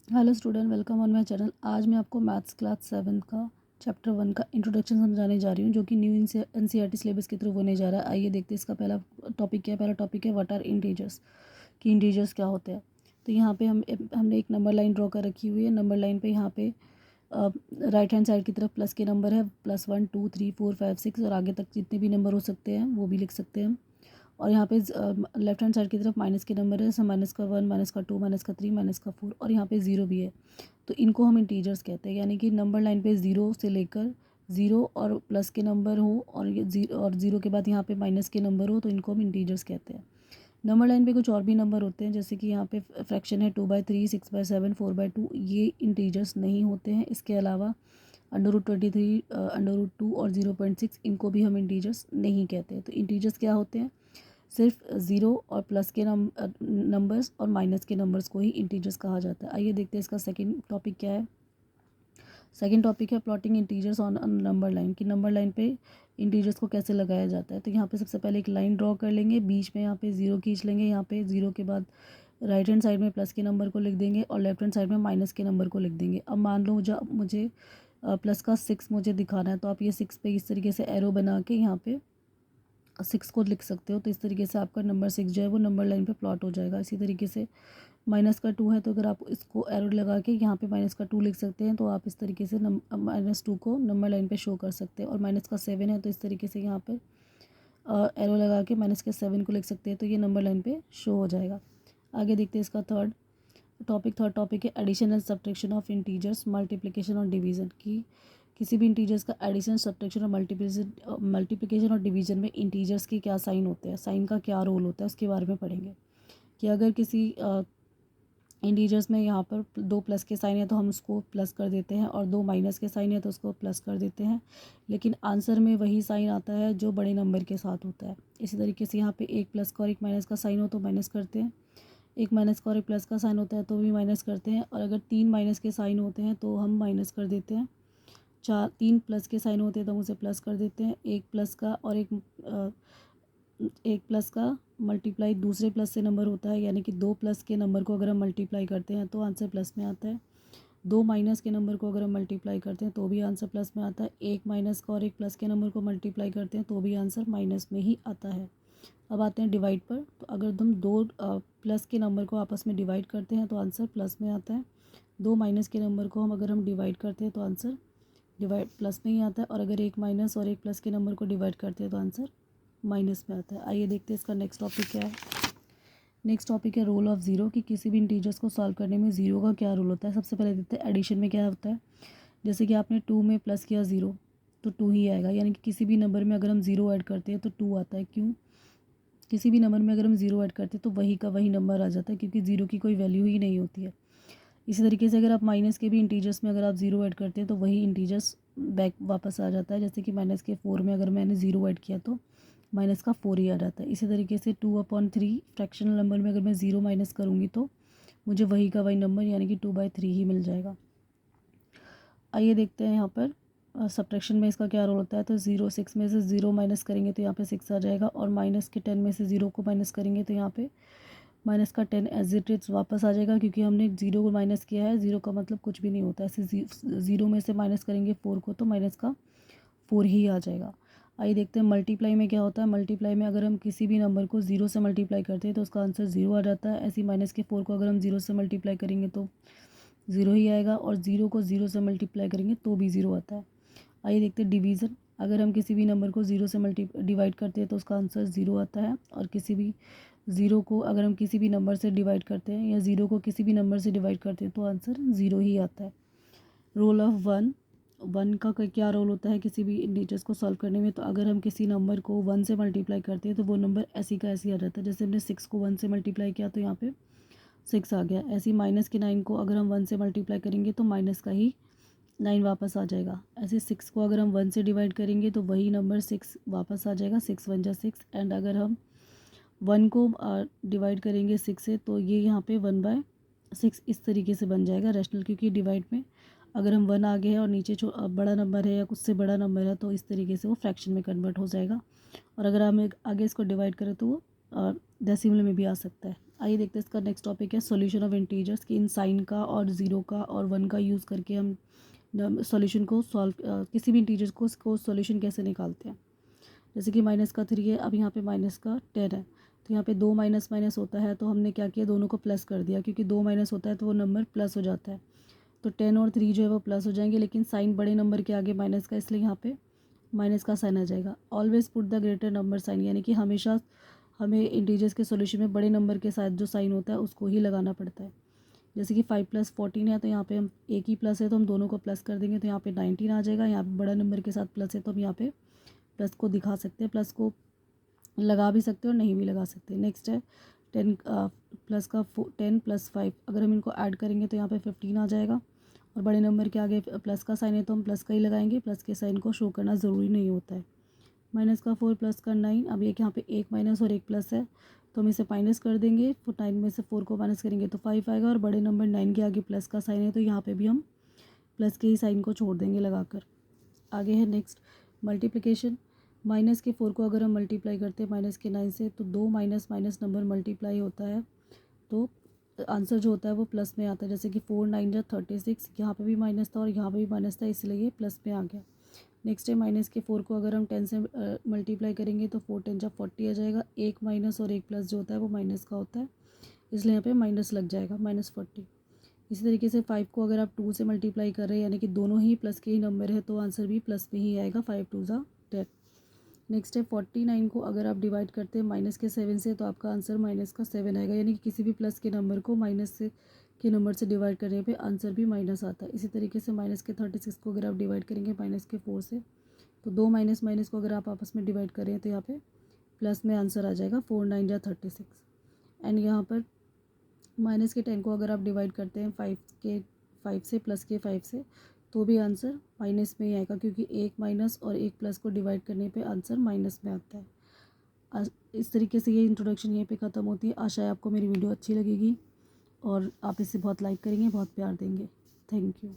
Hello student, welcome on my channel. आज मैं आपको मैथ्स क्लास 7 का चैप्टर 1 का इंट्रोडक्शन समझाने जा रही हूँ, जो कि न्यू एनसीईआरटी सिलेबस के थ्रू होने जा रहा है। आइए देखते हैं इसका पहला टॉपिक क्या है। पहला टॉपिक है व्हाट आर इंटीजर्स, कि इंटीजर्स क्या होते हैं। तो यहाँ पे हमने एक नंबर लाइन ड्रॉ कर रखी हुई है। नंबर लाइन पे यहाँ पे राइट हैंड साइड की तरफ प्लस के नंबर है, +1 2 3 4 5 6 और आगे तक जितने भी नंबर हो सकते हैं वो भी लिख सकते हैं हम। और यहाँ पे लेफ्ट हैंड साइड की तरफ माइनस के नंबर है, जैसे -1 -2 -3 -4 और यहाँ पे ज़ीरो भी है। तो इनको हम इंटीजर्स कहते हैं, यानी कि नंबर लाइन पे ज़ीरो से लेकर ज़ीरो और प्लस के नंबर हो और ये ज़ीरो के बाद यहाँ पे माइनस के नंबर हो, तो इनको हम इंटीजर्स कहते हैं। नंबर लाइन पे कुछ और भी नंबर होते हैं, जैसे कि यहाँ पे फ्रैक्शन है 2/3 6/7 4/2, ये इंटीजर्स नहीं होते हैं। इसके अलावा √23 √2 और 0.6, इनको भी हम इंटीजर्स नहीं कहते। तो इंटीजर्स क्या होते हैं? सिर्फ ज़ीरो और प्लस के नंबर्स और माइनस के नंबर्स को ही इंटीजर्स कहा जाता है। आइए देखते हैं इसका सेकंड टॉपिक क्या है। सेकंड टॉपिक है plotting integers on number line, कि नंबर लाइन पे इंटीजर्स को कैसे लगाया जाता है। तो यहाँ पे सबसे पहले एक लाइन ड्रॉ कर लेंगे, बीच में यहाँ पे ज़ीरो खींच लेंगे। यहाँ पे ज़ीरो के बाद राइट हैंड साइड में प्लस के नंबर को लिख देंगे और लेफ्ट हैंड साइड में माइनस के नंबर को लिख देंगे। अब मान लो मुझे प्लस का 6 मुझे दिखाना है, तो आप ये 6 पे इस तरीके से एरो बना के यहाँ पे 6 को लिख सकते हो। तो इस तरीके से आपका नंबर 6 जो है वो नंबर लाइन पे प्लॉट हो जाएगा। इसी तरीके से माइनस का 2 है, तो अगर आप इसको एरो लगा के यहाँ पे -2 लिख सकते हैं, तो आप इस तरीके से -2 को नंबर लाइन पे शो कर सकते हैं। और -7 है, तो इस तरीके से यहाँ पे एरो लगा के -7 को लिख सकते हैं, तो ये नंबर लाइन पे शो हो जाएगा। आगे देखते हैं इसका थर्ड टॉपिक है addition and subtraction of integers, multiplication और डिवीज़न, की किसी भी इंटीजर्स का एडिशन, सब्ट्रैक्शन और मल्टीप्लिकेशन और डिवीजन में इंटीजर्स के क्या साइन होते हैं, साइन का क्या रोल होता है, उसके बारे में पढ़ेंगे। कि अगर किसी इंटीजर्स में यहाँ पर दो प्लस के साइन है तो हम उसको प्लस कर देते हैं, और दो माइनस के साइन है तो उसको प्लस कर देते हैं, लेकिन आंसर में वही साइन आता है जो बड़े नंबर के साथ होता है। इसी तरीके से यहाँ पे एक प्लस का और एक माइनस का साइन हो तो माइनस करते हैं, एक माइनस का और एक प्लस का साइन होता है तो भी माइनस करते हैं, और अगर तीन माइनस के साइन होते हैं तो हम माइनस कर देते हैं। तीन प्लस के साइन होते हैं तो हम उसे प्लस कर देते हैं। एक प्लस का मल्टीप्लाई दूसरे प्लस से नंबर होता है, यानी कि दो प्लस के नंबर को अगर हम मल्टीप्लाई करते हैं तो आंसर प्लस में आता है। दो माइनस के नंबर को अगर हम मल्टीप्लाई करते हैं तो भी आंसर प्लस में आता है। एक माइनस का और एक प्लस के नंबर को मल्टीप्लाई करते हैं तो भी आंसर माइनस में ही आता है। अब आते हैं डिवाइड पर। तो अगर हम दो प्लस के नंबर को आपस में डिवाइड करते हैं तो आंसर प्लस में आता है। दो माइनस के नंबर को अगर हम डिवाइड करते हैं तो आंसर डिवाइड प्लस में ही आता है, और अगर एक माइनस और एक प्लस के नंबर को डिवाइड करते हैं तो आंसर माइनस में आता है। आइए देखते हैं इसका नेक्स्ट टॉपिक क्या है। नेक्स्ट टॉपिक है रोल ऑफ ज़ीरो, कि किसी भी इंटीजर्स को सॉल्व करने में ज़ीरो का क्या रोल होता है। सबसे पहले देखते हैं एडिशन में क्या होता है। जैसे कि आपने 2 में प्लस किया ज़ीरो तो 2 ही आएगा, यानी कि किसी भी नंबर में अगर हम ज़ीरो ऐड करते हैं तो 2 आता है। क्यों? किसी भी नंबर में अगर हम ज़ीरो ऐड करते हैं तो वही का वही नंबर आ जाता है, क्योंकि ज़ीरो की कोई वैल्यू ही नहीं होती है। इसी तरीके से अगर आप माइनस के भी इंटीजर्स में अगर आप ज़ीरो ऐड करते हैं तो वही इंटीजर्स बैक वापस आ जाता है। जैसे कि -4 में अगर मैंने ज़ीरो ऐड किया तो -4 ही आ जाता है। इसी तरीके से 2/3 फ्रैक्शनल नंबर में अगर मैं ज़ीरो माइनस करूँगी तो मुझे वही का वही नंबर यानी कि 2/3 ही मिल जाएगा। आइए देखते हैं यहाँ पर सब्ट्रैक्शन में इसका क्या रोल होता है। तो 6 में से ज़ीरो माइनस करेंगे तो यहाँ पे 6 आ जाएगा, और माइनस के 10 में से ज़ीरो को माइनस करेंगे तो यहाँ पे माइनस का 10 एज इट इज वापस आ जाएगा, क्योंकि हमने ज़ीरो को माइनस किया है। ज़ीरो का मतलब कुछ भी नहीं होता है। ऐसे ज़ीरो में से माइनस करेंगे 4 को तो माइनस का 4 ही आ जाएगा। आइए देखते हैं मल्टीप्लाई में क्या होता है। मल्टीप्लाई में अगर हम किसी भी नंबर को ज़ीरो से मल्टीप्लाई करते हैं तो उसका आंसर ज़ीरो आ जाता है। ऐसे -4 को अगर हम ज़ीरो से मल्टीप्लाई करेंगे तो ज़ीरो ही आएगा, और ज़ीरो को ज़ीरो से मल्टीप्लाई करेंगे तो भी ज़ीरो आता है। आइए देखते हैं डिवीज़न। अगर हम किसी भी नंबर को ज़ीरो से डिवाइड करते हैं तो उसका आंसर ज़ीरो आता है, और किसी भी ज़ीरो को अगर हम किसी भी नंबर से डिवाइड करते हैं या ज़ीरो को किसी भी नंबर से डिवाइड करते हैं तो आंसर ज़ीरो ही आता है। रोल ऑफ वन, वन का क्या रोल होता है किसी भी इंटीजर्स को सॉल्व करने में। तो अगर हम किसी नंबर को वन से मल्टीप्लाई करते हैं तो वो नंबर ऐसी का ऐसी आ जाता है। जैसे हमने 6 को 1 से मल्टीप्लाई किया तो यहाँ पे 6 आ गया। ऐसे ही -9 को अगर हम 1 से मल्टीप्लाई करेंगे तो माइनस का ही 9 वापस आ जाएगा। ऐसे 6 को अगर हम 1 से डिवाइड करेंगे तो वही नंबर 6 वापस आ जाएगा। 6 1 जा 6, एंड अगर हम 1 को डिवाइड करेंगे 6 से तो ये यहाँ पे 1/6 इस तरीके से बन जाएगा रैशनल, क्योंकि डिवाइड में अगर हम 1 आगे है और नीचे बड़ा नंबर है या कुछ से बड़ा नंबर है तो इस तरीके से वो फ्रैक्शन में कन्वर्ट हो जाएगा। और अगर हम आगे इसको डिवाइड करें तो वो डेसिमल में भी आ सकता है। आइए देखते हैं इसका नेक्स्ट टॉपिक है सॉल्यूशन ऑफ इंटीजर्स, कि इन साइन का और ज़ीरो का और 1 का यूज़ करके हम सॉल्यूशन को सॉल्व किसी भी इंटीजर को सॉल्यूशन कैसे निकालते हैं। जैसे कि -3 है, अब यहाँ पे -10 है, तो यहाँ पे 2 माइनस माइनस होता है, तो हमने क्या किया, दोनों को प्लस कर दिया, क्योंकि 2 माइनस होता है तो वो नंबर प्लस हो जाता है। तो 10 और 3 जो है वो प्लस हो जाएंगे, लेकिन साइन बड़े नंबर के आगे माइनस का, इसलिए यहाँ पे माइनस का साइन आ जाएगा। Always put the greater number sign, यानी कि हमेशा हमें इंटीजर्स के सॉल्यूशन में बड़े नंबर के साथ जो साइन होता है उसको ही लगाना पड़ता है। जैसे कि 5 + 14 है, तो यहाँ पे हम एक ही प्लस है तो हम दोनों को प्लस कर देंगे, तो यहाँ पे 19 आ जाएगा। यहाँ पे बड़ा नंबर के साथ प्लस है तो हम यहाँ पे प्लस को दिखा सकते हैं, प्लस को लगा भी सकते हैं और नहीं भी लगा सकते। नेक्स्ट है 10 प्लस का 10 + 5, अगर हम इनको ऐड करेंगे तो यहाँ पे 15 आ जाएगा, और बड़े नंबर के आगे प्लस का साइन है तो हम प्लस का ही लगाएंगे, प्लस के साइन को शो करना ज़रूरी नहीं होता है। -4 + का 9, अब एक यहाँ पे एक माइनस और एक प्लस है, तो हम इसे माइनस कर देंगे, तो 9 में से 4 को माइनस करेंगे तो 5 आएगा, और बड़े नंबर 9 के आगे प्लस का साइन है तो यहाँ पे भी हम प्लस के ही साइन को छोड़ देंगे लगाकर। आगे है नेक्स्ट मल्टीप्लिकेशन। माइनस के 4 को अगर हम मल्टीप्लाई करते हैं माइनस के 9 से, तो 2 माइनस माइनस नंबर मल्टीप्लाई होता है, तो आंसर जो होता है वो प्लस में आता है। जैसे कि 4 9 जा 36, यहाँ पे भी माइनस था और यहाँ पे भी माइनस था, इसलिए ये प्लस में आ गया। नेक्स्ट है माइनस के 4 को अगर हम 10 से मल्टीप्लाई करेंगे तो 4 10 जा 40 आ जाएगा। एक माइनस और एक प्लस जो होता है वो माइनस का होता है, इसलिए यहाँ पे माइनस लग जाएगा, -40। इसी तरीके से 5 को अगर आप 2 से मल्टीप्लाई कर रहे हैं, यानी कि दोनों ही प्लस के ही नंबर है, तो आंसर भी प्लस में ही आएगा, 5 2 जा 10। नेक्स्ट है 49 को अगर आप डिवाइड करते हैं -7 से, तो आपका आंसर -7 आएगा, यानी कि किसी भी प्लस के नंबर को माइनस से के नंबर से डिवाइड करने पे आंसर भी माइनस आता है। इसी तरीके से -36 को अगर आप डिवाइड करेंगे -4 से, तो दो माइनस माइनस को अगर आप आपस में डिवाइड करें तो यहाँ पे प्लस में आंसर आ जाएगा, 4 9 जा 36। एंड यहाँ पर -10 को अगर आप डिवाइड करते हैं 5 से प्लस के 5 से, तो भी आंसर माइनस में ही आएगा, क्योंकि एक माइनस और एक प्लस को डिवाइड करने पे आंसर माइनस में आता है। इस तरीके से ये इंट्रोडक्शन यहीं पे ख़त्म होती है। आशा है आपको मेरी वीडियो अच्छी लगेगी और आप इसे बहुत लाइक करेंगे, बहुत प्यार देंगे। Thank you.